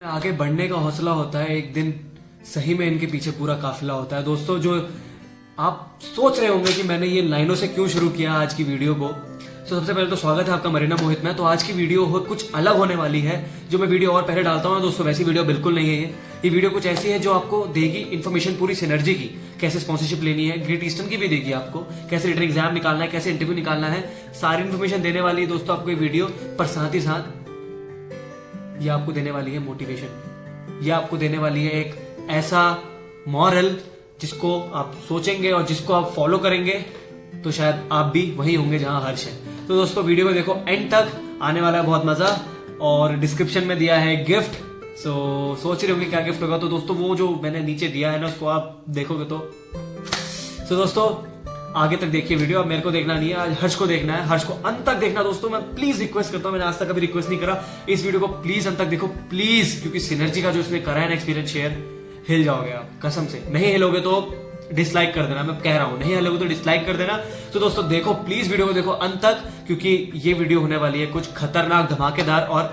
आगे बढ़ने का हौसला होता है, एक दिन सही में इनके पीछे पूरा काफिला होता है। दोस्तों, जो आप सोच रहे होंगे कि मैंने ये लाइनों से क्यों शुरू किया आज की वीडियो को, तो सबसे पहले तो स्वागत है आपका मरीना मोहित में। तो आज की वीडियो कुछ अलग होने वाली है। जो मैं वीडियो और पहले डालता हूँ ना दोस्तों, वैसी वीडियो बिल्कुल नहीं है ये वीडियो कुछ ऐसी है जो आपको देगी इन्फॉर्मेशन पूरी सिनर्जी की, कैसे स्पॉन्सरशिप लेनी है, ग्रेट ईस्टर्न की भी देगी आपको, कैसे रिटर्न एग्जाम निकालना है, कैसे इंटरव्यू निकालना है, सारी इन्फॉर्मेशन देने वाली है दोस्तों आपको ये वीडियो। पर साथ ही साथ ये आपको देने वाली है मोटिवेशन, ये आपको देने वाली है एक ऐसा मॉरल जिसको आप सोचेंगे और जिसको आप फॉलो करेंगे तो शायद आप भी वही होंगे जहां हर्ष है। तो दोस्तों वीडियो को देखो एंड तक, आने वाला है बहुत मजा। और डिस्क्रिप्शन में दिया है गिफ्ट, सो सोच रहे होंगे क्या गिफ्ट होगा। तो दोस्तों वो जो मैंने नीचे दिया है ना, उसको आप देखोगे तो दोस्तों आगे तक देखिए वीडियो। अब मेरे को देखना नहीं है, आज हर्ष को देखना है, हर्ष को अंत तक देखना। दोस्तों मैं प्लीज रिक्वेस्ट करता हूं, मैंने आज तक कभी रिक्वेस्ट नहीं करा, इस वीडियो को प्लीज अंत तक देखो प्लीज, क्योंकि सिनर्जी का जो इसने करा है ना एक्सपीरियंस शेयर, हिल जाओगे आप कसम से। नहीं हिलोगे तो डिसलाइक कर देना, मैं कह रहा हूं, नहीं हिलोगे तो डिसलाइक कर देना। तो दोस्तों देखो प्लीज वीडियो को देखो अंत तक, क्योंकि ये वीडियो होने वाली है कुछ खतरनाक, धमाकेदार और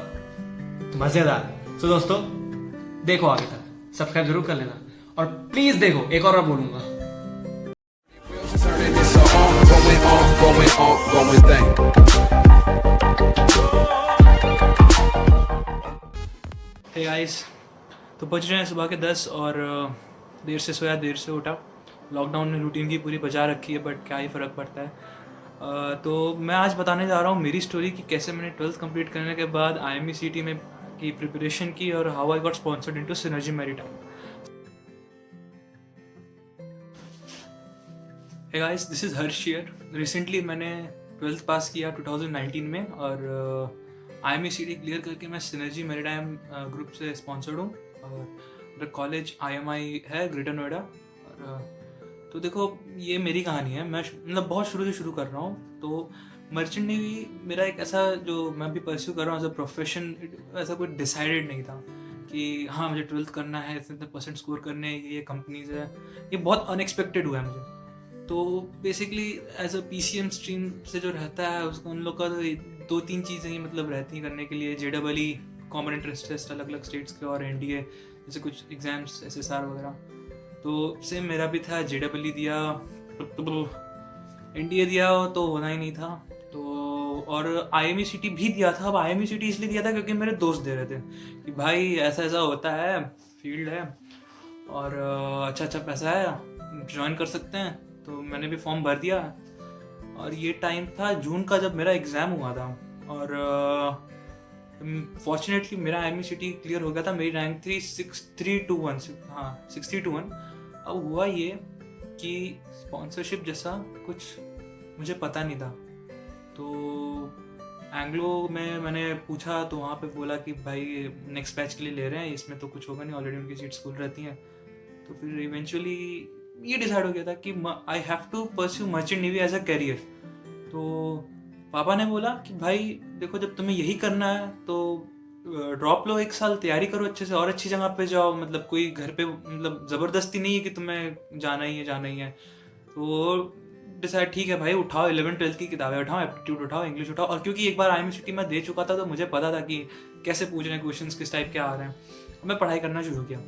मजेदार। तो दोस्तों देखो आगे तक, सब्सक्राइब जरूर कर लेना और प्लीज देखो। एक और बोलूंगा, Turning this going thing. Hey guys, तो बज रहे हैं सुबह के 10 और देर से सोया देर से उठा। लॉकडाउन ने रूटीन की पूरी बजा रखी है, बट क्या ही फ़र्क पड़ता है। तो मैं आज बताने जा रहा हूँ मेरी स्टोरी कि कैसे मैंने 12th कंप्लीट करने के बाद IMECT में की प्रिपरेशन की और how I got sponsored into Synergy Maritime. Hey guys, this is Harsh here. Recently मैंने 12th पास किया 2019 में और IMECT क्लियर करके मैं सिनर्जी मैरीटाइम ग्रुप से स्पॉन्सर्ड हूँ। और मेरा कॉलेज IMI है ग्रेटर नोएडा। और तो देखो ये मेरी कहानी है, मैं मतलब बहुत शुरू से शुरू कर रहा हूँ। तो मर्चेंट नेवी मेरा एक ऐसा जो मैं भी परस्यू कर रहा हूँ एज अ प्रोफेशन, ऐसा कोई डिसाइडेड नहीं था कि हाँ मुझे 12th करना है, इतने परसेंट स्कोर करने हैं, ये कंपनीज है। ये बहुत अनएक्सपेक्टेड हुआ है मुझे। तो basically as a PCM stream से जो रहता है उसको उन लोग का तो 2-3 चीज़ें ही मतलब रहती हैं करने के लिए, JEE कॉमन एंट्रेंस टेस्ट अलग अलग स्टेट्स के, और NDA जैसे कुछ एग्जाम्स SSR वगैरह। तो सेम मेरा भी था, JEE दिया, NDA दिया तो होना ही नहीं था। तो और IMECT भी दिया था। अब IMECT इसलिए दिया था क्योंकि मेरे दोस्त दे रहे थे कि भाई ऐसा ऐसा होता है, फील्ड है और अच्छा पैसा है, ज्वाइन कर सकते हैं। तो मैंने भी फॉर्म भर दिया। और ये टाइम था जून का जब मेरा एग्ज़ाम हुआ था। और फॉर्चुनेटली मेरा IMECT क्लियर हो गया था। मेरी रैंक थी 6321, हाँ 6321। अब हुआ ये कि स्पॉन्सरशिप जैसा कुछ मुझे पता नहीं था। तो एंग्लो में मैंने पूछा तो वहाँ पे बोला कि भाई नेक्स्ट बैच के लिए ले रहे हैं, इसमें तो कुछ होगा नहीं, ऑलरेडी उनकी सीट्स फुल रहती हैं। तो फिर इवेंचुअली ये डिसाइड हो गया था कि I have to pursue merchant navy as a career. तो पापा ने बोला कि भाई देखो जब तुम्हें यही करना है तो ड्रॉप लो, 1 साल तैयारी करो अच्छे से और अच्छी जगह पे जाओ। मतलब कोई घर पे मतलब ज़बरदस्ती नहीं है कि तुम्हें जाना ही है। तो डिसाइड ठीक है भाई, उठाओ 11th-12th की किताबें उठाओ, एप्टीट्यूड उठाओ, इंग्लिश उठाओ। और क्योंकि एक बार IMECT में दे चुका था तो मुझे पता था कि कैसे पूछ रहे हैं क्वेश्चंस, किस टाइप के आ रहे हैं। मैं पढ़ाई करना शुरू किया।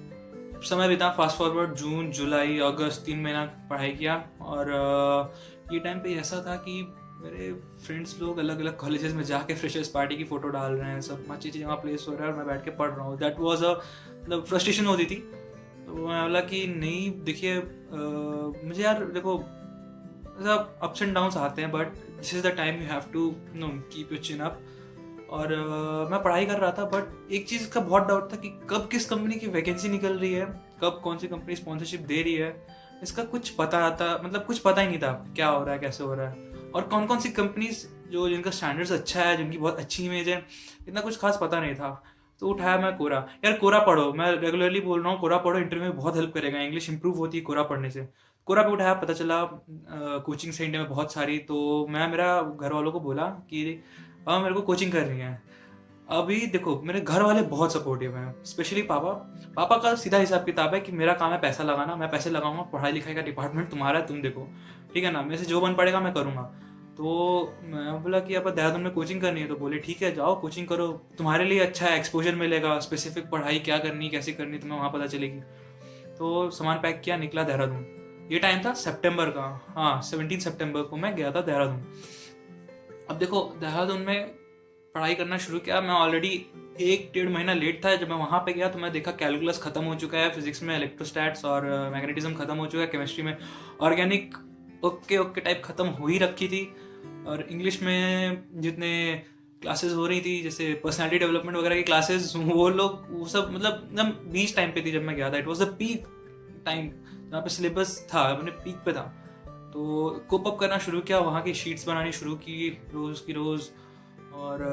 समय बिता, फास्ट फॉरवर्ड जून जुलाई अगस्त 3 महीना पढ़ाई किया। और ये टाइम पे ऐसा था कि मेरे फ्रेंड्स लोग अलग अलग कॉलेजेस में जाके फ्रेशर्स पार्टी की फ़ोटो डाल रहे हैं, सब अच्छी चीज़ वहाँ प्लेस हो रहा है और मैं बैठ के पढ़ रहा हूँ। दैट वाज अ मतलब फ्रस्ट्रेशन होती थी। तो मैं बोला कि नहीं देखिए मुझे यार देखो ऐसा अप्स एंड डाउन्स आते हैं, but this is the time you have to no keep your chin up. और मैं पढ़ाई कर रहा था, बट एक चीज़ का बहुत डाउट था कि कब किस कंपनी की वैकेंसी निकल रही है, कब कौन सी कंपनी स्पॉन्सरशिप दे रही है, इसका कुछ पता आता मतलब कुछ पता ही नहीं था क्या हो रहा है, कैसे हो रहा है, और कौन कौन सी कंपनीज जो जिनका स्टैंडर्ड्स अच्छा है, जिनकी बहुत अच्छी इमेज है, इतना कुछ खास पता नहीं था। तो उठाया मैं कोरा। यार कोरा पढ़ो, मैं रेगुलरली बोल रहा हूँ कोरा पढ़ो, इंटरव्यू में बहुत हेल्प करेगा, इंग्लिश इंप्रूव होती है कोरा पढ़ने से। कोरा पे उठाया, पता चला कोचिंग सेंटर में बहुत सारी। तो मैं मेरा घर वालों को बोला कि हाँ मेरे को कोचिंग करनी है। अभी देखो मेरे घर वाले बहुत सपोर्टिव हैं, स्पेशली पापा का सीधा हिसाब किताब है कि मेरा काम है पैसा लगाना, मैं पैसे लगाऊंगा, पढ़ाई लिखाई का डिपार्टमेंट तुम्हारा है, तुम देखो, ठीक है ना, मेरे से जो बन पड़ेगा मैं करूँगा। तो मैं बोला कि अब देहरादून में कोचिंग करनी है, तो बोले ठीक है जाओ कोचिंग करो, तुम्हारे लिए अच्छा है, एक्सपोजर मिलेगा, स्पेसिफिक पढ़ाई क्या करनी कैसे करनी तुम्हें वहाँ पता चलेगी। तो सामान पैक किया, निकला देहरादून। ये टाइम था सितंबर का, हाँ 17 सितंबर को मैं गया था देहरादून। अब देखो देहरादून में पढ़ाई करना शुरू किया, मैं ऑलरेडी 1-1.5 महीना लेट था। जब मैं वहाँ पे गया तो मैं देखा कैलकुलस खत्म हो चुका है, फिजिक्स में इलेक्ट्रोस्टैट्स और मैग्नेटिज्म खत्म हो चुका है, केमिस्ट्री में ऑर्गेनिक ओके टाइप खत्म हो ही रखी थी, और इंग्लिश में जितने क्लासेस हो रही थी जैसे पर्सनालिटी डेवलपमेंट वगैरह की क्लासेस, वो सब मतलब एकदम बीच टाइम पे थी जब मैं गया था। It was the peak time जहाँ पे सिलेबस था अपने पीक पे था। तो कोप अप करना शुरू किया, वहाँ की शीट्स बनानी शुरू की रोज़ की रोज़, और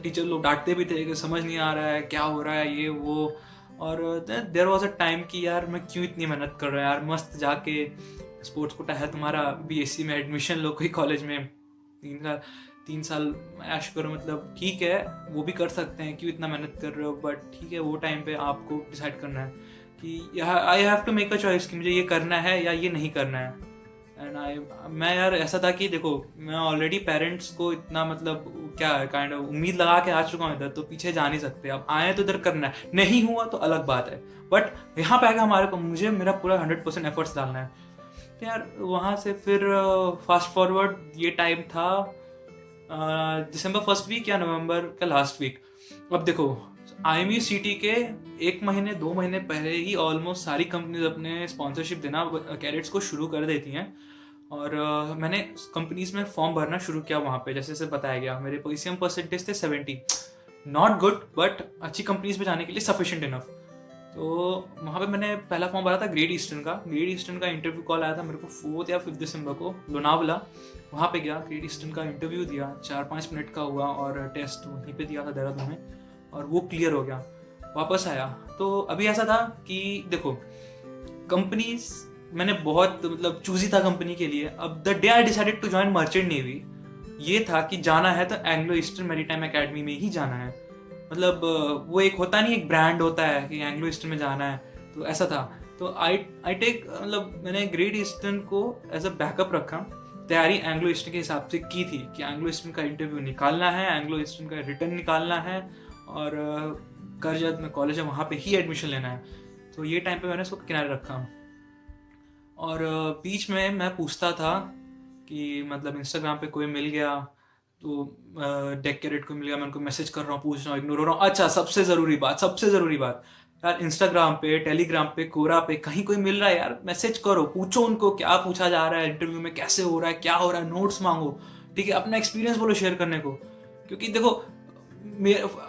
टीचर लोग डांटते भी थे कि समझ नहीं आ रहा है क्या हो रहा है ये वो। और देयर वॉज अ टाइम कि यार मैं क्यों इतनी मेहनत कर रहा है यार, मस्त जाके स्पोर्ट्स कोटा है तुम्हारा, बीएससी में एडमिशन लो कोई कॉलेज में, 3 साल ऐश करो, मतलब ठीक है वो भी कर सकते हैं, क्यों इतना मेहनत कर रहे हो, बट ठीक है वो टाइम पे आपको डिसाइड करना है कि I have to make a choice कि मुझे ये करना है या ये नहीं करना है। एंड मैं यार ऐसा था कि देखो मैं ऑलरेडी पेरेंट्स को इतना मतलब क्या काइंड ऑफ उम्मीद लगा के आ चुका हूँ इधर, तो पीछे जा नहीं सकते, अब आए तो इधर करना है, नहीं हुआ तो अलग बात है, बट यहाँ पे आके हमारे को मुझे मेरा पूरा 100% एफर्ट्स डालना है। तो यार वहाँ से फिर फास्ट फॉरवर्ड ये टाइम था दिसंबर फर्स्ट वीक या नवंबर का लास्ट वीक। अब देखो IMU-CT के 1 महीने 2 महीने पहले ही ऑलमोस्ट सारी कंपनीज अपने स्पॉन्सरशिप देना कैडेट्स को शुरू कर देती हैं, और मैंने कंपनीज में फॉर्म भरना शुरू किया वहाँ पे। जैसे बताया गया मेरे PCM परसेंटेज थे 70, नॉट गुड बट अच्छी कंपनीज में जाने के लिए सफिशिएंट इनफ। तो वहाँ पे मैंने पहला फॉर्म भरा था ग्रेट ईस्टर्न का इंटरव्यू कॉल आया था मेरे को 4 या 5 दिसंबर को लोनावला। वहाँ पे गया, ग्रेट ईस्टर्न का इंटरव्यू दिया, 4-5 मिनट का हुआ, और टेस्ट वहीं पे दिया था देहरादून में, और वो क्लियर हो गया। वापस आया तो अभी ऐसा था कि देखो कंपनीज मैंने बहुत मतलब चूजी था कंपनी के लिए। अब the day I decided to join merchant navy, ये था कि जाना है तो एंग्लो ईस्टर्न मैरीटाइम एकेडमी में ही जाना है। मतलब वो एक होता नहीं, एक ब्रांड होता है कि एंग्लो ईस्टर्न में जाना है, तो ऐसा था। तो आई टेक मतलब मैंने ग्रेट ईस्टर्न को एज अ बैकअप रखा, तैयारी एंग्लो ईस्टर्न के हिसाब से की थी कि एंग्लो ईस्टर्न का इंटरव्यू निकालना है, एंग्लो ईस्टर्न का रिटर्न निकालना है, और करजत में कॉलेज है वहाँ पे ही एडमिशन लेना है। तो ये टाइम पे मैंने उसको किनारे रखा, और बीच में मैं पूछता था कि मतलब इंस्टाग्राम पे कोई मिल गया तो डेक कैडेट को मिल गया, मैं उनको मैसेज कर रहा हूँ, पूछ रहा हूँ, इग्नोर हो रहा हूँ। अच्छा सबसे ज़रूरी बात यार, इंस्टाग्राम पे, टेलीग्राम पे, कोरा पे कहीं कोई मिल रहा है यार, मैसेज करो, पूछो उनको क्या पूछा जा रहा है इंटरव्यू में, कैसे हो रहा है, क्या हो रहा है, नोट्स मांगो, ठीक है, अपना एक्सपीरियंस बोलो शेयर करने को। क्योंकि देखो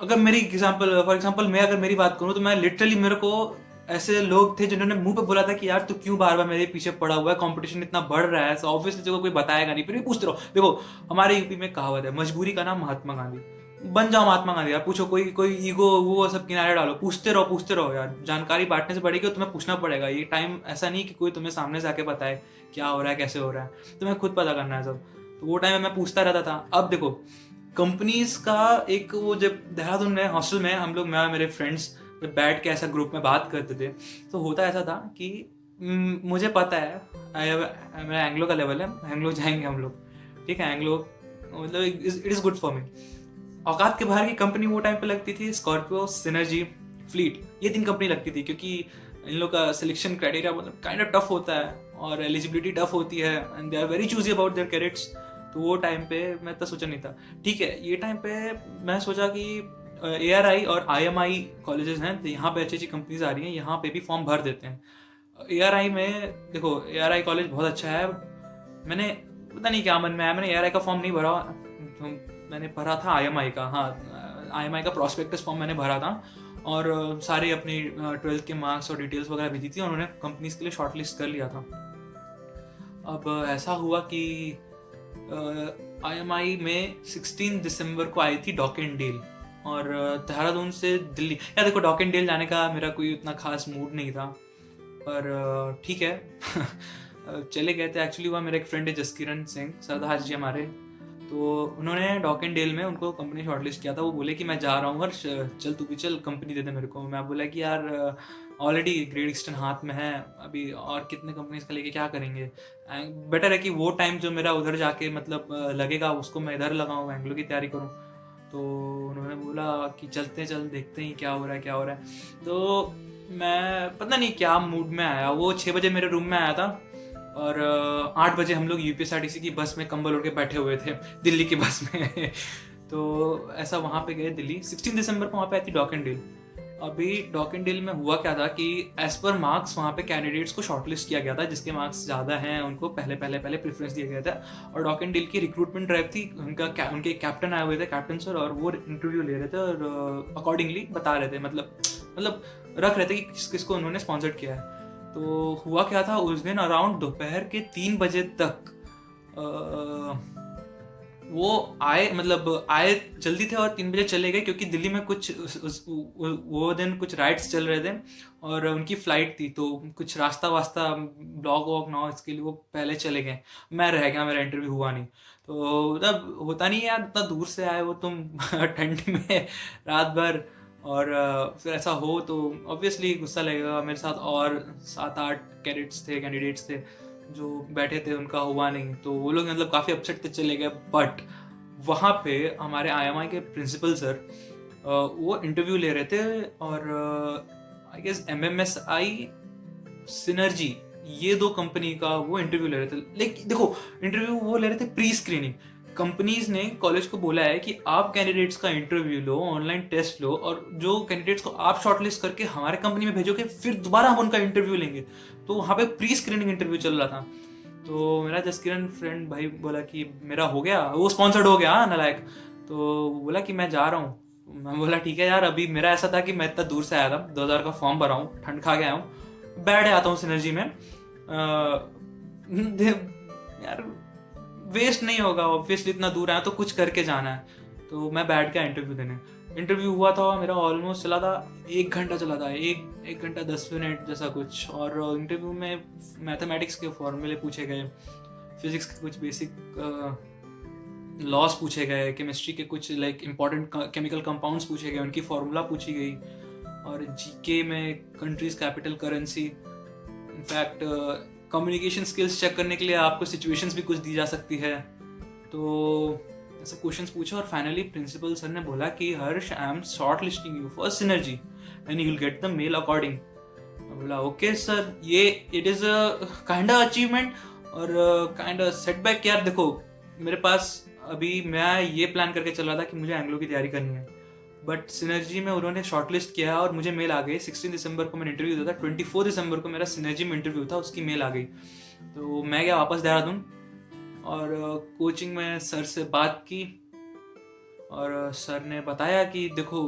अगर मेरी फॉर एग्जाम्पल मैं अगर मेरी बात करूँ तो मैं लिटरली, मेरे को ऐसे लोग थे जिन्होंने मुंह पे बोला था कि यार तू क्यों बार बार मेरे पीछे पड़ा हुआ है, कंपटीशन इतना बढ़ रहा है, ऑब्वियसली तेरे को कोई बताएगा नहीं, फिर भी पूछते रहो। देखो हमारे यूपी में कहावत है, मजबूरी का नाम महात्मा गांधी, बन जाओ महात्मा गांधी यार। पूछो, कोई ईगो वो सब किनारे डालो, पूछते रहो यार, जानकारी बांटने से बढ़ेगी, तुम्हें पूछना पड़ेगा। ये टाइम ऐसा नहीं कि कोई तुम्हें सामने से आके बताए क्या हो रहा है कैसे हो रहा है, तुम्हें खुद पता करना है सब। तो वो टाइम में मैं पूछता रहता था। अब देखो कंपनीज का एक वो, जब देहरादून में हॉस्टल में हम लोग, मैं मेरे फ्रेंड्स जब बैठ के ऐसा ग्रुप में बात करते थे, तो होता ऐसा था कि मुझे पता है मेरा एंग्लो का लेवल है, एंग्लो जाएंगे हम लोग, ठीक है, एंग्लो मतलब it is good for me. औकात के बाहर की कंपनी वो टाइम पे लगती थी स्कॉर्पियो, सिनर्जी, फ्लीट, ये 3 कंपनी लगती थी, क्योंकि इन लोग का सिलेक्शन क्राइटेरिया मतलब काइंड ऑफ टफ होता है, और एलिजिबिलिटी टफ होती है, and they are very choosy about their cadets. तो वो टाइम पे मैं तो सोचा नहीं था। ठीक है, ये टाइम पे मैं सोचा कि ARI और IMI कॉलेजेस हैं, तो यहाँ पे अच्छी अच्छी कंपनीज आ रही हैं, यहाँ पे भी फॉर्म भर देते हैं। ARI में देखो, ARI कॉलेज बहुत अच्छा है। मैंने पता नहीं क्या मन में आया, मैंने ARI का फॉर्म नहीं भरा, मैंने भरा था IMI का। हाँ, IMI का प्रॉस्पेक्टस फॉर्म मैंने भरा था, और सारे अपनी 12th के मार्क्स और डिटेल्स वगैरह भेजी थी, उन्होंने कंपनीज के लिए शॉर्टलिस्ट कर लिया था। अब ऐसा हुआ कि IMI में 16 दिसंबर को आई थी डॉक एंड डेल, और देहरादून से दिल्ली। यार देखो डॉक एंड डेल जाने का मेरा कोई उतना खास मूड नहीं था, पर ठीक है चले गए थे। एक्चुअली हुआ, मेरा एक फ्रेंड है जसकिरण सिंह, सरदार जी हमारे, तो उन्होंने डॉक एंड डेल में उनको कंपनी शॉर्टलिस्ट किया था। वो बोले कि मैं जा रहा हूँ हर्ष, चल तू भी चल, कंपनी दे दे मेरे को। मैं बोला कि यार ऑलरेडी ग्रेट ईस्टर्न हाथ में है, अभी और कितने कंपनीज का लेके क्या करेंगे, बेटर है कि वो टाइम जो मेरा उधर जाके मतलब लगेगा उसको मैं इधर लगाऊँ, एंग्लो की तैयारी करूँ। तो उन्होंने बोला कि चलते चल देखते हैं क्या हो रहा है क्या हो रहा है। तो मैं पता नहीं क्या मूड में आया, वो 6 बजे मेरे रूम में आया था और 8 बजे हम लोग यूपीएसआरटीसी की बस में कंबल ओढ़ के बैठे हुए थे दिल्ली की बस में। तो ऐसा वहाँ पे गए दिल्ली। 16 दिसंबर को वहाँ पे आई थी डॉक एंड डील। अभी डॉक एंड डील में हुआ क्या था कि एज पर मार्क्स वहाँ पे कैंडिडेट्स को शॉर्टलिस्ट किया गया था, जिसके मार्क्स ज़्यादा हैं उनको पहले प्रेफरेंस दिया गया था। और डॉक एंड डील की रिक्रूटमेंट ड्राइव थी, उनके कैप्टन आए हुए थे, कैप्टन सर, और वो इंटरव्यू ले रहे थे और अकॉर्डिंगली बता रहे थे, मतलब रख रहे थे कि किस किसको उन्होंने स्पॉन्सर्ड किया है। तो हुआ क्या था उस दिन अराउंड दोपहर के 3 बजे तक वो आए जल्दी थे और 3 बजे चले गए, क्योंकि दिल्ली में कुछ वो दिन कुछ राइड्स चल रहे थे और उनकी फ्लाइट थी, तो कुछ रास्ता वास्ता ब्लॉग वॉग ना इसके लिए वो पहले चले गए। मैं रह गया, मेरा इंटरव्यू हुआ नहीं। तो तब होता नहीं है यार, इतना दूर से आए हो तुम ठंडी में रात भर, और फिर ऐसा हो तो ऑब्वियसली गुस्सा लगेगा। मेरे साथ और 7-8 कैंडिडेट्स थे जो बैठे थे, उनका हुआ नहीं, तो वो लोग मतलब काफ़ी अपसेट थे, चले गए। बट वहाँ पे हमारे IMI के प्रिंसिपल सर वो इंटरव्यू ले रहे थे, और आई गेस MMSI सिनर्जी, ये 2 कंपनी का वो इंटरव्यू ले रहे थे। लेकिन देखो, इंटरव्यू वो ले रहे थे प्री स्क्रीनिंग। कंपनीज ने कॉलेज को बोला है कि आप कैंडिडेट्स का इंटरव्यू लो, ऑनलाइन टेस्ट लो, और जो कैंडिडेट्स को आप शॉर्टलिस्ट करके हमारे कंपनी में भेजोगे फिर दोबारा हम उनका इंटरव्यू लेंगे। तो वहाँ पे प्री स्क्रीनिंग इंटरव्यू चल रहा था। तो मेरा जसकिरण फ्रेंड भाई बोला कि मेरा हो गया, वो स्पॉन्सर्ड हो गया नालायक। तो बोला कि मैं जा रहा हूँ। मैं बोला ठीक है यार, अभी मेरा ऐसा था कि मैं इतना दूर से आया था, 2000 का फॉर्म भरा हूँ, ठंड खा के आया हूँ, बैठ आता हूँ सिनर्जी में, यार वेस्ट नहीं होगा, ऑब्वियसली इतना दूर आया तो कुछ करके जाना है। तो मैं बैठ गया इंटरव्यू देने। इंटरव्यू हुआ था मेरा, ऑलमोस्ट चला था 1 घंटा, चला था एक घंटा 10 मिनट जैसा कुछ। और इंटरव्यू में मैथमेटिक्स के फॉर्मूले पूछे गए, फिजिक्स के कुछ बेसिक लॉस पूछे गए, केमिस्ट्री के कुछ लाइक इंपॉर्टेंट केमिकल कंपाउंड्स पूछे गए, उनकी फॉर्मूला पूछी गई, और जीके में countries capital currency. In fact communication skills check करने के लिए आपको सिचुएशंस भी कुछ दी जा सकती है। तो ऐसे क्वेश्चंस पूछे, और फाइनली प्रिंसिपल सर ने बोला कि Harsh, I am shortlisting you for Synergy and you will get the mail according. मैं बोला ओके सर, ये it is a kind of achievement और काइंड ऑफ सेटबैक। यार देखो, मेरे पास अभी मैं ये प्लान करके चल रहा था कि मुझे एंग्लो की तैयारी करनी है, बट सिनर्जी में उन्होंने शॉर्टलिस्ट किया और मुझे मेल आ गई। 16 दिसंबर को मैंने इंटरव्यू दिया था, 24 दिसंबर को मेरा सिनर्जी में इंटरव्यू था, उसकी मेल आ गई। तो मैं गया वापस देहरादून, और कोचिंग में सर से बात की, और सर ने बताया कि देखो,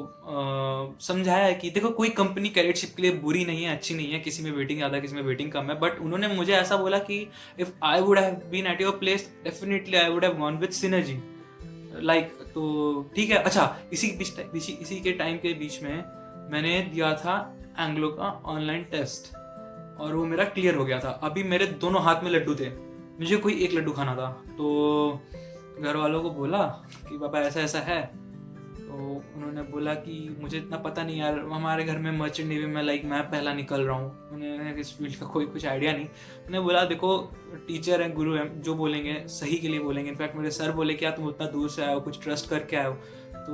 समझाया कि देखो, कोई कंपनी कैडेटशिप के लिए बुरी नहीं है, अच्छी नहीं है, किसी में वेटिंग ज़्यादा, किसी में वेटिंग कम है। बट उन्होंने मुझे ऐसा बोला कि if I would have been at your place, definitely I would have gone with Synergy, like. तो ठीक है। अच्छा, इसी के टाइम के बीच में मैंने दिया था एंग्लो का ऑनलाइन टेस्ट, और वो मेरा क्लियर हो गया था। अभी मेरे दोनों हाथ में लड्डू थे, मुझे कोई एक लड्डू खाना था। तो घर वालों को बोला कि पापा ऐसा ऐसा है। तो उन्होंने बोला कि मुझे इतना पता नहीं यार, हमारे घर में मर्चेंट नेवी में लाइक मैं पहला निकल रहा हूँ, उन्हें इस फील्ड का कोई कुछ आइडिया नहीं। उन्हें बोला देखो, टीचर हैं, गुरु हैं, जो बोलेंगे सही के लिए बोलेंगे। इनफैक्ट मेरे सर बोले कि यार तुम उतना दूर से आए हो, कुछ ट्रस्ट करके आए हो, तो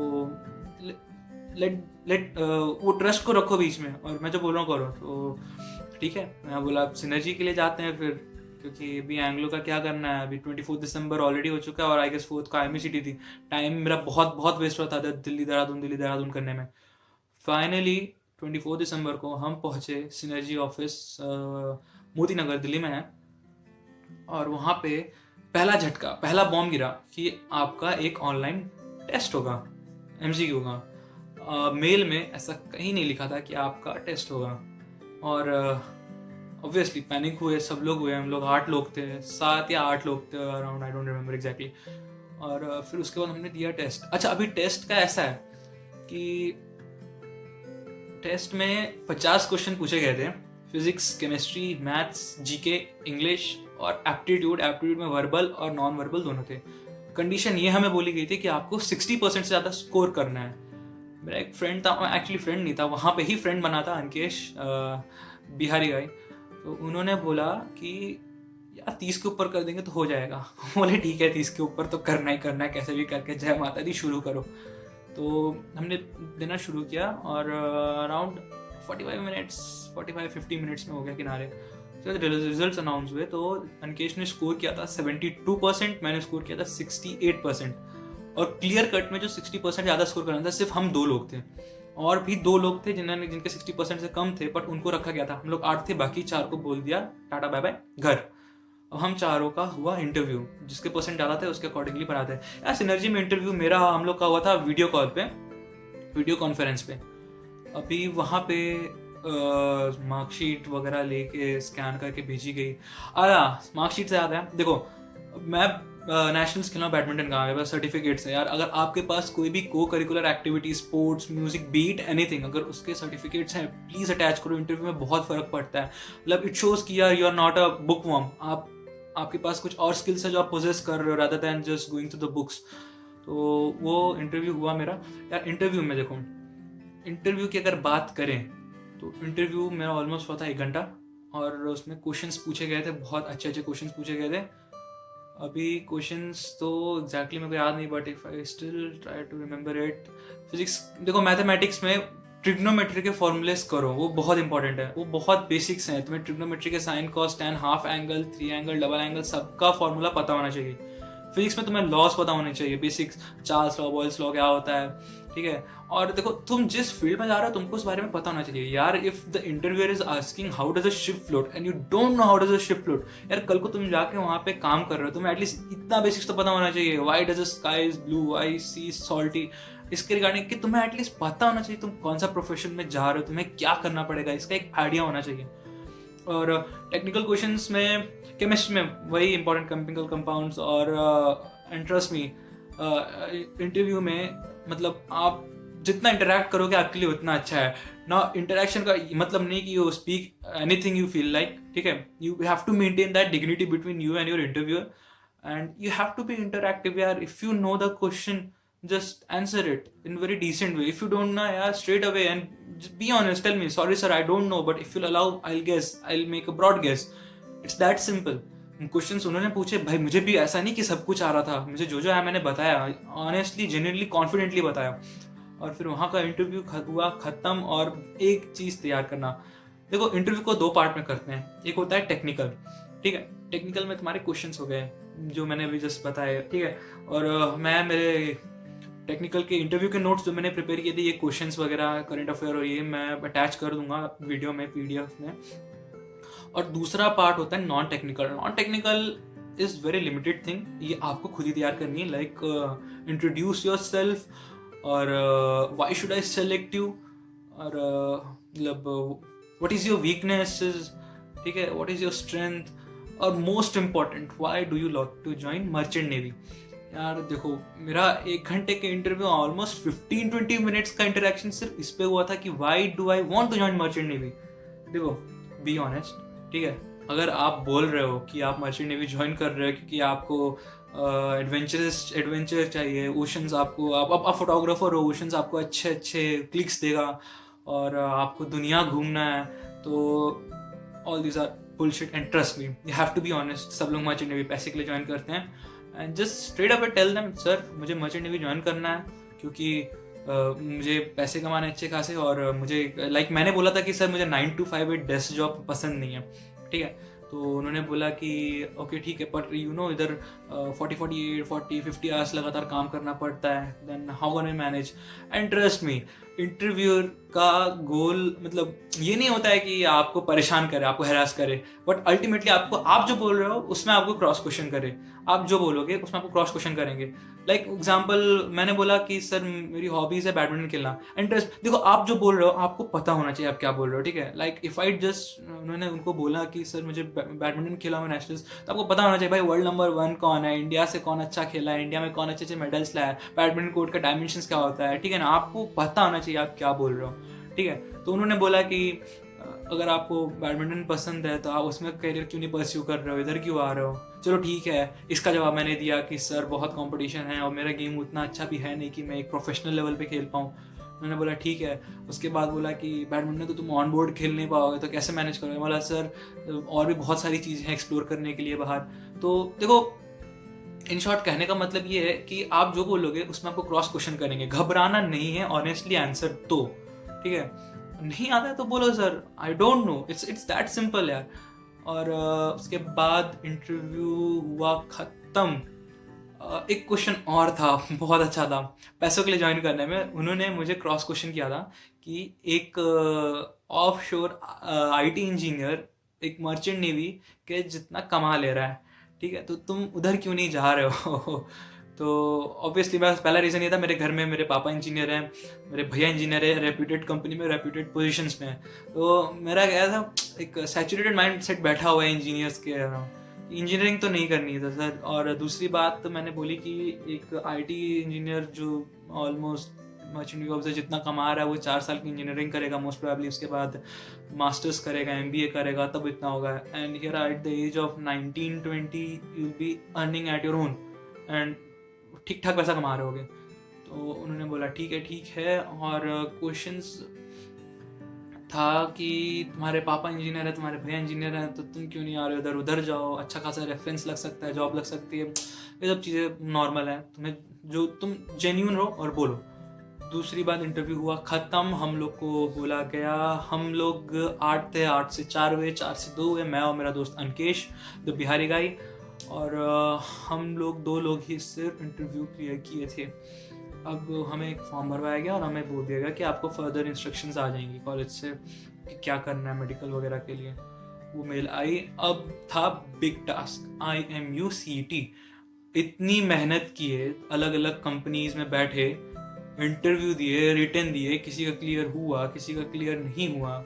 लेट वो ट्रस्ट को रखो बीच में, और मैं जो बोल रहा हूँ करो। तो ठीक है, मैं बोला सिनर्जी के लिए जाते हैं फिर, क्योंकि अभी एंग्लो का क्या करना है। अभी 24 दिसंबर ऑलरेडी हो चुका है, और आई गेस 4 का IME थी। टाइम मेरा बहुत वेस्ट होता था दिल्ली देहरादून करने में। फाइनली 24 दिसंबर को हम पहुँचे सिनर्जी ऑफिस, मोती नगर दिल्ली में है। और वहाँ पे पहला बॉम्ब गिरा कि आपका एक ऑनलाइन टेस्ट होगा, MCQ का। मेल में ऐसा कहीं नहीं लिखा था कि आपका टेस्ट होगा। और ऑब्वियसली पैनिक हुए, सब लोग हुए। हम लोग 8 लोग थे, 7 या 8 लोग थे around, I don't remember exactly. और फिर उसके बाद हमने दिया टेस्ट। अच्छा, अभी टेस्ट का ऐसा है कि टेस्ट में 50 क्वेश्चन पूछे गए थे, physics, chemistry, maths, GK, English और एप्टीट्यूड में वर्बल और नॉन वर्बल दोनों थे। कंडीशन ये हमें बोली गई थी कि आपको 60% से ज़्यादा स्कोर करना है। मेरा एक फ्रेंड था, एक्चुअली फ्रेंड नहीं था, वहाँ पे ही फ्रेंड बना था, अंकेश, बिहारी गाय। तो उन्होंने बोला कि यार 30 के ऊपर कर देंगे तो हो जाएगा। बोले ठीक है, 30 के ऊपर तो करना ही करना है, कैसे भी करके जय माता दी शुरू करो। तो हमने देना शुरू किया और अराउंड 45-50 मिनट्स में हो गया किनारे। तो रिजल्ट्स अनाउंस हुए तो अंकेश ने स्कोर किया था 72%, मैंने स्कोर किया था 68%। और क्लियर कट में जो 60% ज़्यादा स्कोर करना था सिर्फ हम 2 लोग थे, और भी 2 लोग थे जिनके 60% से कम थे, बट उनको रखा गया था। हम लोग 8 थे, बाकी 4 को बोल दिया टाटा बाय बाय घर। अब हम चारों का हुआ इंटरव्यू, जिसके परसेंट ज़्यादा थे उसके अकॉर्डिंगली बनाते हैं यार। सिनर्जी में इंटरव्यू मेरा हम लोग का हुआ था वीडियो कॉल पे, वीडियो कॉन्फ्रेंस पे। अभी वहाँ पे मार्कशीट वगैरह लेके स्कैन करके भेजी गई। मार्कशीट से याद है, देखो मैं नेशनल्स खेला बैडमिंटन का, मेरे पास सर्टिफिकेट्स है यार। अगर आपके पास कोई भी को curricular activity, sports, music, beat, anything, अगर उसके सर्टिफिकेट्स हैं प्लीज अटैच करो। इंटरव्यू में बहुत फर्क पड़ता है। मतलब इट शोज कि यार you are not a bookworm, आपके पास कुछ और स्किल्स है जो आप पोजेस कर रहे हो rather than just going to the books. तो वो इंटरव्यू हुआ मेरा यार। इंटरव्यू में देखो, इंटरव्यू की अगर बात करें तो इंटरव्यू मेरा ऑलमोस्ट हुआ था 1 घंटा, और उसमें क्वेश्चंस पूछे गए थे, बहुत अच्छे अच्छे क्वेश्चंस पूछे गए थे। अभी क्वेश्चंस तो एग्जैक्टली मेरे को याद नहीं, but if I still try to remember it. Physics, देखो मैथमेटिक्स में ट्रिग्नोमेट्री के फॉर्मूलेस करो, वो बहुत इंपॉर्टेंट है, वो बहुत बेसिक्स हैं। तुम्हें ट्रिग्नोमेट्री के sine, cos, tan, half angle, 3 angle, double angle, सबका फॉर्मूला पता होना चाहिए। फिजिक्स में तुम्हें लॉस पता होने चाहिए, basics, Charles law, Boyle's law क्या होता है, ठीक है। और देखो तुम जिस फील्ड में जा रहे हो तुमको उस बारे में पता होना चाहिए यार। If the interviewer is asking how does a ship float and you don't know how does a ship float, यार कल को तुम जाके वहां पे काम कर रहे हो, तुम्हें एटलीस्ट इतना बेसिक्स तो पता होना चाहिए। Why does the sky is blue, why sea salty, इसके रिगार्डिंग कि तुम्हें एटलीस्ट पता होना चाहिए तुम कौन सा प्रोफेशन में जा रहे हो, तुम्हें क्या करना पड़ेगा, इसका एक आइडिया होना चाहिए। और टेक्निकल क्वेश्चंस में, केमिस्ट्री में वही इंपॉर्टेंट केमिकल कंपाउंड्स। और ट्रस्ट मी, इंटरव्यू में मतलब आप जितना इंटरेक्ट करोगे आपके लिए उतना अच्छा है ना। इंटरेक्शन का मतलब नहीं कि you speak anything you feel like, ठीक है। You have to maintain that dignity between you and your interviewer, and you have to be interactive यार। If you know the question, just answer it in very decent way. If you don't know, yeah, straight away and just be honest, tell me, sorry sir, I don't know, but if you'll allow, I'll guess, I'll make a broad guess. It's that simple. Questions उन्होंने पूछे, भाई मुझे भी ऐसा नहीं कि सब कुछ आ रहा था, मुझे जो जो है मैंने बताया, ऑनेस्टली, जेन्युइनली, कॉन्फिडेंटली बताया। और फिर वहाँ का इंटरव्यू हुआ खत्म। और एक चीज़ तैयार करना, देखो इंटरव्यू को 2 पार्ट में करते हैं। एक होता है टेक्निकल, ठीक है। टेक्निकल में तुम्हारे क्वेश्चंस हो गए जो मैंने अभी जस्ट बताए, ठीक है। और मैं मेरे टेक्निकल के इंटरव्यू के नोट्स जो मैंने प्रिपेयर किए थे, ये क्वेश्चंस वगैरह, करंट अफेयर, और ये मैं अटैच कर दूंगा वीडियो में, पीडीएफ में। और दूसरा पार्ट होता है non technical. Non technical is very limited thing, ये आपको खुद ही तैयार करनी है। लाइक इंट्रोड्यूस योर सेल्फ, और why should I select you, और मतलब व्हाट इज योर वीकनेसेस, ठीक है, व्हाट इज योर स्ट्रेंथ, और most important, why do you lot to join merchant navy. यार देखो मेरा 1 घंटे के इंटरव्यू ऑलमोस्ट 15-20 मिनट्स का इंटरेक्शन सिर्फ इस पे हुआ था कि why do I want to join merchant navy. देखो बी ऑनेस्ट, ठीक है। अगर आप बोल रहे हो कि आप मर्चेंट नेवी ज्वाइन कर रहे हो क्योंकि आपको एडवेंचर चाहिए, ओशंस आपको, आप फोटोग्राफर हो, ओशंस आपको अच्छे अच्छे क्लिक्स देगा, और आपको दुनिया घूमना है, तो all these are bullshit. And trust me, you have to be honest. सब लोग मर्चेंट नेवी पैसे के लिए ज्वाइन करते हैं, and just straight up tell them, sir मुझे मर्चेंट नेवी ज्वाइन करना है क्योंकि मुझे पैसे कमाने अच्छे खासे, और मुझे लाइक मैंने बोला था कि सर मुझे 9 to 5 डेस्क जॉब पसंद नहीं है, ठीक है। तो उन्होंने बोला कि ओके ठीक है, बट यू नो इधर 40-50 आवर्स लगातार काम करना पड़ता है, then how can I manage. And trust me, interviewer का गोल मतलब ये नहीं होता है कि आपको परेशान करे, आपको हैरास करे, बट अल्टीमेटली आपको, आप जो बोल रहे हो उसमें आपको क्रॉस क्वेश्चन करे, आप जो बोलोगे उसमें आपको क्रॉस क्वेश्चन करेंगे। लाइक एग्जांपल मैंने बोला कि सर मेरी हॉबीज है बैडमिंटन खेलना, इंटरेस्ट, देखो आप जो बोल रहे हो आपको पता होना चाहिए आप क्या बोल रहे हो, ठीक है। लाइक इफ आई जस्ट, उन्होंने उनको बोला कि सर मुझे बैडमिंटन खेला मैं नेशनल्स, तो आपको पता होना चाहिए भाई वर्ल्ड नंबर 1 कौन है, इंडिया से कौन अच्छा खेला है, इंडिया में कौन अच्छे अच्छे मेडल्स लाया है, बैडमिंटन कोर्ट का डायमेंशंस क्या होता है, ठीक है ना, आपको पता होना चाहिए आप क्या बोल रहे हो, ठीक है। तो उन्होंने बोला कि अगर आपको बैडमिंटन पसंद है तो आप उसमें करियर क्यों नहीं परस्यू कर रहे हो, इधर क्यों आ रहे हो? चलो ठीक है, इसका जवाब मैंने दिया कि सर बहुत कंपटीशन है और मेरा गेम उतना अच्छा भी है नहीं कि मैं एक प्रोफेशनल लेवल पे खेल पाऊँ। मैंने बोला ठीक है। उसके बाद बोला कि बैडमिंटन तो तुम ऑन बोर्ड खेल नहीं पाओगे तो कैसे मैनेज करोगे? बोला सर और भी बहुत सारी चीज़ें हैं एक्सप्लोर करने के लिए बाहर। तो देखो, इन शॉर्ट कहने का मतलब ये है कि आप जो बोलोगे उसमें आपको क्रॉस क्वेश्चन करेंगे, घबराना नहीं है, ऑनेस्टली आंसर दो, ठीक है? नहीं आता है तो बोलो sir I don't know, it's that simple यार। और उसके बाद इंटरव्यू हुआ खत्म। एक क्वेश्चन और था, बहुत अच्छा था, पैसों के लिए ज्वाइन करने में उन्होंने मुझे क्रॉस क्वेश्चन किया था कि एक ऑफ शोर IT इंजीनियर एक मर्चेंट नेवी के जितना कमा ले रहा है, ठीक है, तो तुम उधर क्यों नहीं जा रहे हो? तो ऑब्वियसली मेरा पहला रीज़न ये था, मेरे घर में मेरे पापा इंजीनियर हैं, मेरे भैया इंजीनियर है, रेप्यूटेड कंपनी में रेप्यूटेड पोजीशंस में है। तो मेरा क्या था, एक सैचुरेटेड माइंड सेट बैठा हुआ है इंजीनियर्स के अराउंड, इंजीनियरिंग तो नहीं करनी था सर। और दूसरी बात तो मैंने बोली कि एक IT इंजीनियर जो ऑलमोस्ट मर्चेंट नेवी ऑफिसर जितना कमा रहा है वो 4 साल की इंजीनियरिंग करेगा मोस्ट प्रोबेबली, उसके बाद मास्टर्स करेगा, MBA करेगा, तब इतना होगा। And here at the age of 19-20 you will be earning at your own and ठीक ठाक पैसा कमा रहे होगे। तो उन्होंने बोला ठीक है। और क्वेश्चंस था कि तुम्हारे पापा इंजीनियर है, तुम्हारे भैया इंजीनियर हैं, तो तुम क्यों नहीं आ रहे हो? उधर जाओ, अच्छा खासा रेफरेंस लग सकता है, जॉब लग सकती है, ये सब चीज़ें नॉर्मल है, तुम्हें जो तुम जेन्यून रहो और बोलो। दूसरी बात, इंटरव्यू हुआ ख़त्म, हम लोग को बोला गया, हम लोग 8 थे, 8 से 4 हुए, 4 से 2 हुए, मैं और मेरा दोस्त अनकेश द बिहारी गाई। और हम लोग 2 लोग ही सिर्फ इंटरव्यू क्लियर किए थे। अब हमें एक फॉर्म भरवाया गया और हमें बोल दिया गया कि आपको फर्दर इंस्ट्रक्शंस आ जाएंगी कॉलेज से कि क्या करना है मेडिकल वगैरह के लिए। वो मेल आई। अब था बिग टास्क, IMU CET। इतनी मेहनत किए, अलग अलग कंपनीज में बैठे, इंटरव्यू दिए, रिटन दिए, किसी का क्लियर हुआ, किसी का क्लियर नहीं हुआ,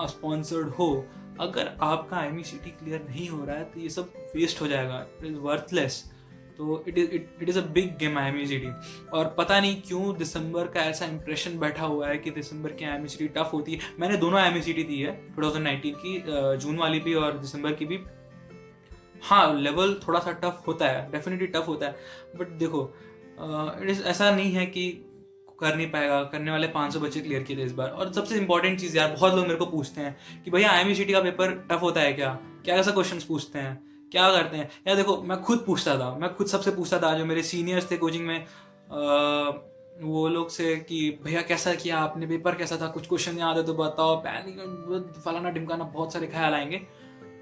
स्पॉन्सर्ड हो। अगर आपका IMU CET क्लियर नहीं हो रहा है तो ये सब वेस्ट हो जाएगा, इट इज़ वर्थलेस। तो it is a big game IMU CET। और पता नहीं क्यों दिसंबर का ऐसा इंप्रेशन बैठा हुआ है कि दिसंबर की IMU CET टफ होती है। मैंने दोनों IMU CET दी है, 2019 की जून वाली भी और दिसंबर की भी। हाँ, लेवल थोड़ा सा टफ होता है, डेफिनेटली टफ होता है, बट देखो इट इज़ ऐसा नहीं है कि कर नहीं पाएगा। करने वाले 500 बच्चे क्लियर किए थे इस बार। और सबसे इंपॉर्टेंट चीज़ यार, बहुत लोग मेरे को पूछते हैं कि भैया IMU CET का पेपर टफ होता है क्या? क्या ऐसा क्वेश्चंस पूछते हैं, क्या करते हैं? यार देखो, मैं खुद पूछता था, मैं खुद सबसे पूछता था, जो मेरे सीनियर्स थे कोचिंग में, वो लोग से कि भैया कैसा किया आपने, पेपर कैसा था, कुछ क्वेश्चन याद है तो बताओ, पैनिक फलाना ढिमकाना, बहुत सारे ख्याल आएंगे।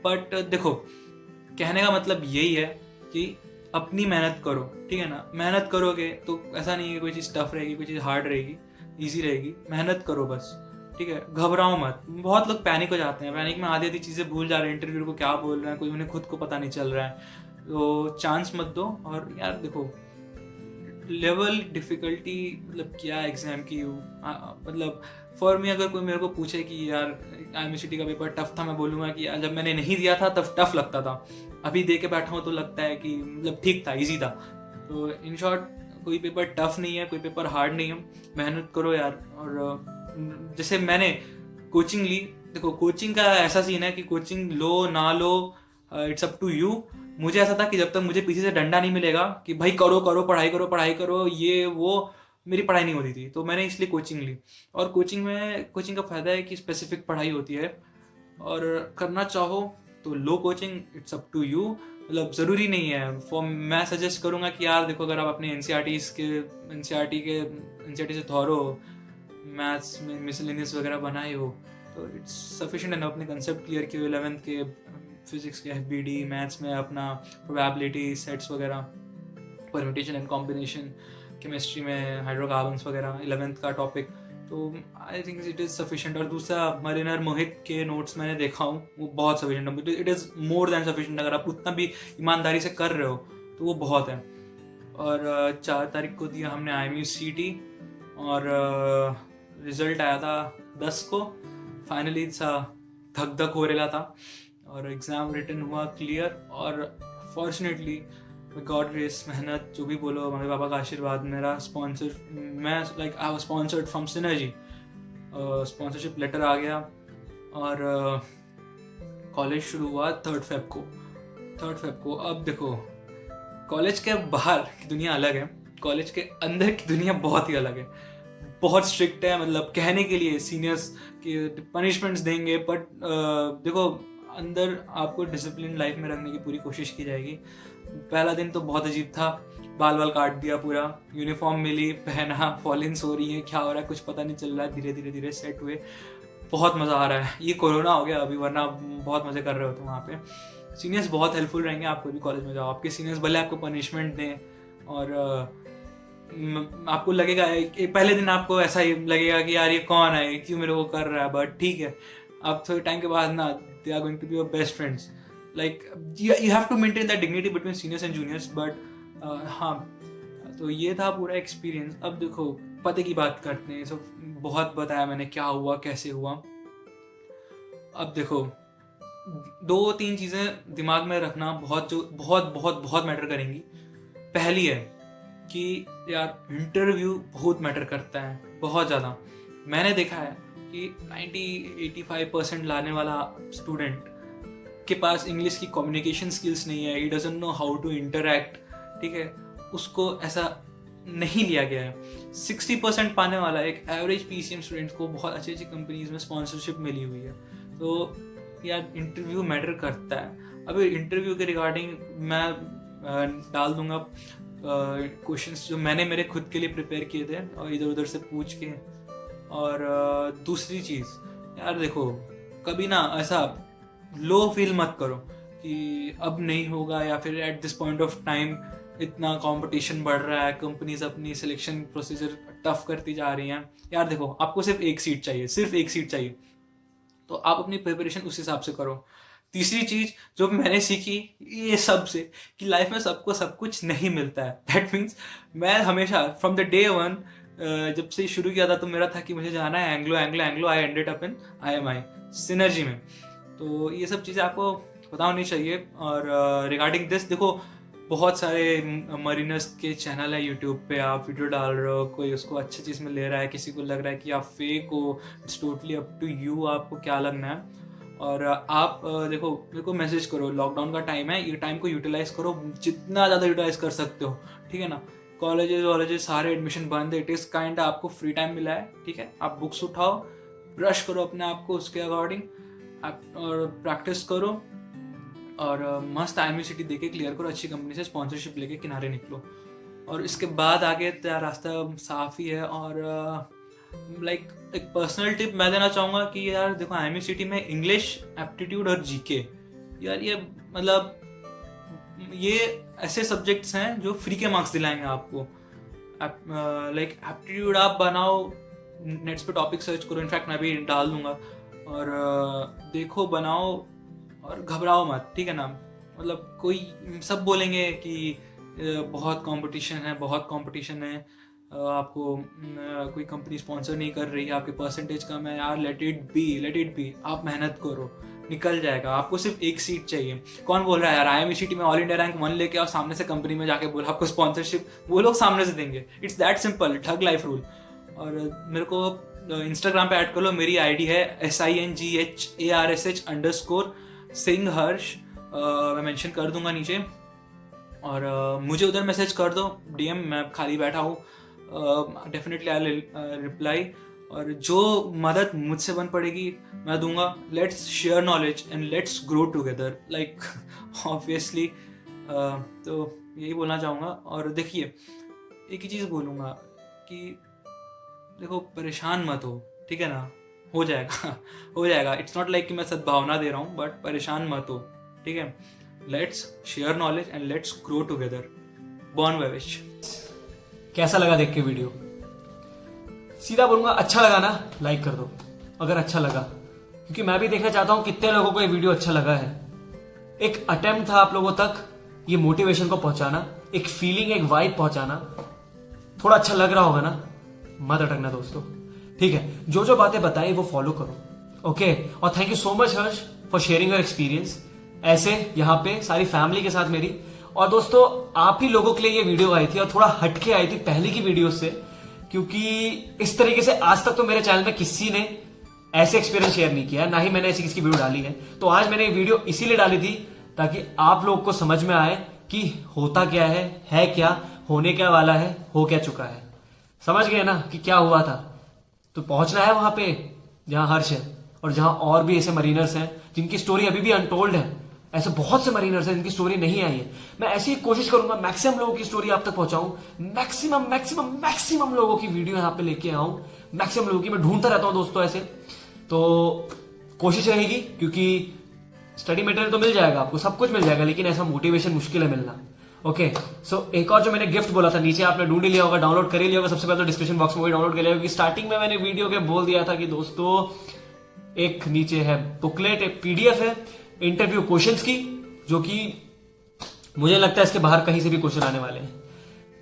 बट देखो, कहने का मतलब यही है कि अपनी मेहनत करो, ठीक है ना? मेहनत करोगे तो ऐसा नहीं है कोई चीज़ टफ रहेगी, कोई चीज़ हार्ड रहेगी, ईजी रहेगी। मेहनत करो बस, ठीक है? घबराओ मत। बहुत लोग पैनिक हो जाते हैं, पैनिक में आधी आधी चीज़ें भूल जा रहे हैं, इंटरव्यू को क्या बोल रहे हैं, कोई उन्हें खुद को पता नहीं चल रहा है। तो चांस मत दो। और यार देखो, लेवल डिफ़िकल्टी मतलब क्या एग्ज़ाम की, मतलब फॉर मी, अगर कोई मेरे को पूछे कि यार IMU CET का पेपर टफ था, मैं बोलूँगा कि यार जब मैंने नहीं दिया था तब टफ लगता था, अभी दे के बैठा हूँ तो लगता है कि मतलब ठीक था, इजी था। तो इन शॉर्ट, कोई पेपर टफ नहीं है, कोई पेपर हार्ड नहीं है। मेहनत करो यार। और जैसे मैंने कोचिंग ली, देखो कोचिंग का ऐसा सीन है कि कोचिंग लो ना लो, इट्स अप टू यू। मुझे ऐसा था कि जब तक मुझे पीछे से डंडा नहीं मिलेगा कि भाई करो करो, पढ़ाई करो, ये वो, मेरी पढ़ाई नहीं होती थी। तो मैंने इसलिए कोचिंग ली। और कोचिंग का फ़ायदा है कि स्पेसिफिक पढ़ाई होती है, और करना चाहो तो लो coaching, it's up to you. मतलब ज़रूरी नहीं है। मैं सजेस्ट करूँगा कि यार देखो, अगर आप अपने NCERT से थॉरो हो, मैथ्स में मिसलेनियस वगैरह बनाए हो, तो इट्स सफिशिएंट है। अपने कंसेप्ट क्लियर किए हो 11th के, फिजिक्स के FBD, मैथ्स में अपना प्रोबेबिलिटी सेट्स वगैरह, परम्यूटेशन एंड कॉम्बिनेशन, केमिस्ट्री में हाइड्रोकार्बन्स वगैरह 11th का टॉपिक, तो I think it is sufficient. और दूसरा, मरीनर मोहित के नोट्स मैंने देखा हूँ, वो बहुत सफिशिएंट है, it is more than sufficient. अगर आप उतना भी ईमानदारी से कर रहे हो तो वो बहुत है। और 4 तारीख को दिया हमने IMU CET, और रिजल्ट आया था 10 को। फाइनली सा धक धक हो रहा था, और एग्ज़ाम रिटन हुआ क्लियर। और फॉर्चुनेटली गॉड ग्रेस, मेहनत जो भी बोलो, मम्मी पापा का आशीर्वाद, मेरा स्पॉन्सर, मैं like I was sponsored from Synergy, sponsorship letter आ गया। और कॉलेज शुरू हुआ 3 फेब को। अब देखो, कॉलेज के बाहर की दुनिया अलग है, कॉलेज के अंदर की दुनिया बहुत ही अलग है, बहुत स्ट्रिक्ट है। मतलब कहने के लिए सीनियर्स के पनिशमेंट्स देंगे, बट देखो अंदर आपको डिसिप्लिन लाइफ में रखने की पूरी कोशिश की जाएगी। पहला दिन तो बहुत अजीब था, बाल काट दिया पूरा, यूनिफॉर्म मिली, पहना, फॉलिन्स हो रही है, क्या हो रहा है कुछ पता नहीं चल रहा है, धीरे धीरे सेट हुए, बहुत मज़ा आ रहा है। ये कोरोना हो गया अभी, वरना बहुत मज़े कर रहे होते वहाँ पे। सीनियर्स बहुत हेल्पफुल रहेंगे, आपको भी कॉलेज में जाओ, आपके सीनियर्स भले आपको पनिशमेंट दें और आपको लगेगा पहले दिन आपको ऐसा ही लगेगा कि यार ये कौन है, क्यों मेरे को कर रहा है, बट ठीक है, अब थोड़े टाइम के बाद ना they are going to be your best friends. Like you have to maintain that dignity between seniors and juniors, but हाँ, तो ये था पूरा एक्सपीरियंस। अब देखो पते की बात करते हैं, सब बहुत बताया मैंने क्या हुआ कैसे हुआ। अब देखो 2-3 चीज़ें दिमाग में रखना बहुत मैटर करेंगी। पहली है कि यार इंटरव्यू बहुत मैटर करता है, बहुत ज़्यादा। मैंने देखा है कि 90-85% लाने वाला स्टूडेंट के पास इंग्लिश की कम्युनिकेशन स्किल्स नहीं है, he doesn't know how to interact, ठीक है, उसको ऐसा नहीं लिया गया है। 60% पाने वाला एक एवरेज PCM स्टूडेंट को बहुत अच्छी कंपनीज में स्पॉन्सरशिप मिली हुई है। तो यार इंटरव्यू मैटर करता है। अभी इंटरव्यू के रिगार्डिंग मैं डाल दूंगा क्वेश्चंस जो मैंने मेरे खुद के लिए प्रिपेयर किए थे और इधर उधर से पूछ के। और दूसरी चीज़, यार देखो कभी ना ऐसा लो फील मत करो कि अब नहीं होगा, या फिर at this point of time इतना कंपटीशन बढ़ रहा है, कंपनीज अपनी सिलेक्शन प्रोसीजर टफ करती जा रही हैं। यार देखो आपको सिर्फ एक सीट चाहिए, तो आप अपनी प्रिपरेशन उस हिसाब से करो। तीसरी चीज जो मैंने सीखी ये सब से, कि लाइफ में सबको सब कुछ नहीं मिलता है। दैट मीन्स मैं हमेशा फ्रॉम द डे वन जब से शुरू किया था तो मेरा था कि मुझे जाना है Anglo. I ended up in IMI synergy में। तो ये सब चीज़ें आपको पता होनी चाहिए। और रिगार्डिंग दिस देखो बहुत सारे मरीनर्स के चैनल है यूट्यूब पे, आप वीडियो डाल रहे हो, कोई उसको अच्छी चीज़ में ले रहा है, किसी को लग रहा है कि आप फेक हो, it's totally up to you, आपको क्या लगना है। और आप देखो मेरे को मैसेज करो, लॉकडाउन का टाइम है, ये टाइम को यूटिलाइज करो जितना ज़्यादा यूटिलाइज कर सकते हो, ठीक है ना। कॉलेजेस सारे एडमिशन बंद है, इट इज़ काइंड आपको फ्री टाइम मिला है, ठीक है। आप बुक्स उठाओ, ब्रश करो अपने आप को उसके अकॉर्डिंग, और प्रैक्टिस करो, और मस्त IME CT देके क्लियर करो, अच्छी कंपनी से स्पॉन्सरशिप लेके किनारे निकलो। और इसके बाद आगे तेरा रास्ता साफ ही है। और लाइक एक पर्सनल टिप मैं देना चाहूँगा कि यार देखो IME CT में इंग्लिश, एप्टीट्यूड और GK, यार ये मतलब ये ऐसे सब्जेक्ट्स हैं जो फ्री के मार्क्स दिलाएंगे आपको। लाइक एप्टीट्यूड आप बनाओ, नेट्स पे टॉपिक सर्च करो, इनफैक्ट मैं भी डाल दूंगा, और देखो बनाओ और घबराओ मत, ठीक है ना। मतलब कोई सब बोलेंगे कि बहुत कंपटीशन है, आपको कोई कंपनी स्पॉन्सर नहीं कर रही है, आपके परसेंटेज कम है, यार लेट इट बी, आप मेहनत करो, निकल जाएगा। आपको सिर्फ एक सीट चाहिए। कौन बोल रहा है यार IME CT में ऑल इंडिया रैंक 1 लेके और सामने से कंपनी में जाके बोल आपको स्पॉन्सरशिप, वो लोग सामने से देंगे। It's that simple, thug life rule. और मेरे को इंस्टाग्राम पे ऐड कर लो, मेरी ID है SINGHARSH, मैं मेंशन कर दूंगा नीचे, और मुझे उधर मैसेज कर दो DM, मैं खाली बैठा हूँ, डेफिनेटली आई विल रिप्लाई। और जो मदद मुझसे बन पड़ेगी मैं दूंगा। Let's share knowledge and let's grow together, like obviously. तो यही बोलना चाहूँगा। और देखिए एक ही चीज़ बोलूँगा कि देखो परेशान मत हो, ठीक है ना, हो जाएगा। इट्स नॉट लाइक कि मैं सद्भावना दे रहा हूँ, बट परेशान मत हो, ठीक है। Let's share knowledge and let's grow together. बॉर्न वेविश। कैसा लगा देख के वीडियो? सीधा बोलूंगा अच्छा लगा ना, लाइक कर दो अगर अच्छा लगा, क्योंकि मैं भी देखना चाहता हूं कितने लोगों को ये वीडियो अच्छा लगा है। एक अटेम्प्ट था आप लोगों तक ये मोटिवेशन को पहुंचाना, एक फीलिंग, एक वाइब पहुंचाना। थोड़ा अच्छा लग रहा होगा ना, मत अटकना दोस्तों, ठीक है। जो जो बातें बताई वो फॉलो करो, ओके। और thank you so much Harsh for sharing your experience, ऐसे यहाँ पे सारी फैमिली के साथ मेरी। और दोस्तों आप ही लोगों के लिए ये वीडियो आई थी, और थोड़ा हटके आई थी पहले की वीडियो से, क्योंकि इस तरीके से आज तक तो मेरे चैनल में किसी ने ऐसे एक्सपीरियंस शेयर नहीं किया, ना ही मैंने ऐसी किसी की वीडियो डाली है। तो आज मैंने ये वीडियो इसीलिए डाली थी ताकि आप लोग को समझ में आए कि होता क्या है क्या, होने क्या वाला है, हो क्या चुका है। समझ गए ना कि क्या हुआ था। तो पहुंचना है वहां पे जहां हर्ष है और जहां और भी ऐसे मरीनर्स हैं जिनकी स्टोरी अभी भी अनटोल्ड है। ऐसे बहुत से मरीनर्स हैं जिनकी स्टोरी नहीं आई है। मैं ऐसी कोशिश करूंगा मैक्सिमम लोगों की स्टोरी आप तक पहुंचाऊं, मैक्सिमम मैक्सिमम मैक्सिमम लोगों की वीडियो यहां पे लेके आऊं, मैक्सिमम लोगों की मैं ढूंढता रहता हूं दोस्तों ऐसे। तो कोशिश रहेगी, क्योंकि स्टडी मटेरियल तो मिल जाएगा आपको, सब कुछ मिल जाएगा, लेकिन ऐसा मोटिवेशन मुश्किल है मिलना। ओके सो एक और जो मैंने गिफ्ट बोला था, नीचे आपने ढूंढ ही लिया होगा, डाउनलोड कर ही लिया होगा, सबसे पहले तो डिस्क्रिप्शन बॉक्स में भी डाउनलोड कर लिया, क्योंकि स्टार्टिंग में मैंने वीडियो के बोल दिया था कि दोस्तों एक नीचे है बुकलेट, एक पीडीएफ है इंटरव्यू क्वेश्चंस की, जो कि मुझे लगता है इसके बाहर कहीं से भी क्वेश्चन आने वाले हैं।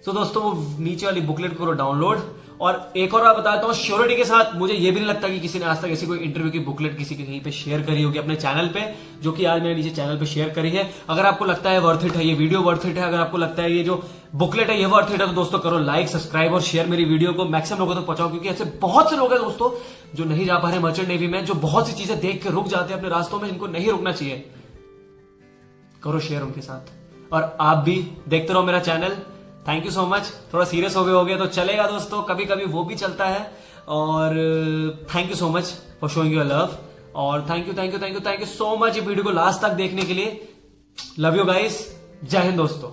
तो दोस्तों वो नीचे वाली बुकलेट करो डाउनलोड। और एक और बात बताता हूँ श्योरिटी के साथ, मुझे ये भी नहीं लगता कि किसी ने आज तक ऐसी कोई इंटरव्यू की बुकलेट किसी के कहीं पे शेयर करी होगी अपने चैनल पे, जो कि आज मैंने नीचे चैनल पे शेयर करी है। अगर आपको लगता है वर्थ इट है, ये वीडियो वर्थ इट है, अगर आपको लगता है ये जो बुकलेट है ये वर्थ इट है, तो दोस्तों करो लाइक, सब्सक्राइब और शेयर मेरी वीडियो को मैक्सिमम लोगों तक पहुंचाओ, क्योंकि ऐसे बहुत से लोग हैं दोस्तों जो नहीं जा पा रहे मर्चेंट नेवी में, जो बहुत सी चीजें देख के रुक जाते हैं अपने रास्तों में, जिनको नहीं रुकना चाहिए। करो शेयर उनके साथ और आप भी देखते रहो मेरा channel. Thank you so much. थोड़ा सीरियस हो गए तो चलेगा दोस्तों, कभी कभी वो भी चलता है। और thank you so much for showing your love, और थैंक यू सो मच ये वीडियो को लास्ट तक देखने के लिए। लव यू गाइस, जय हिंद दोस्तों।